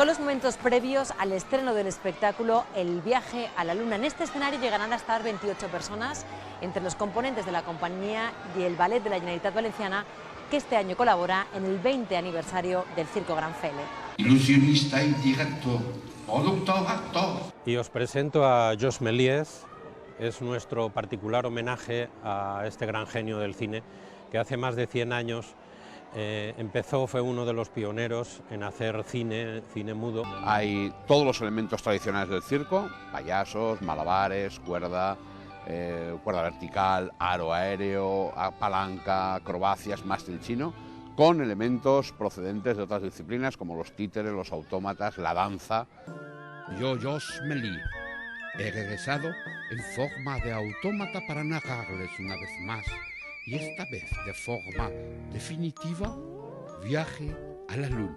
Son los momentos previos al estreno del espectáculo El viaje a la luna. En este escenario llegarán a estar 28 personas, entre los componentes de la compañía y el Ballet de la Generalitat Valenciana, que este año colabora en el 20 aniversario del Circo Gran Fele. Ilusionista y director, productor, actor. Y os presento a Jos Méliès. Es nuestro particular homenaje a este gran genio del cine que hace más de 100 años fue uno de los pioneros en hacer cine mudo. Hay todos los elementos tradicionales del circo: payasos, malabares, cuerda vertical, aro aéreo, palanca, acrobacias, mástil chino, con elementos procedentes de otras disciplinas como los títeres, los autómatas, la danza. Yo, Jos Méliès, he regresado en forma de autómata para narrarles una vez más, y esta vez de forma definitiva, Viaje a la Luna.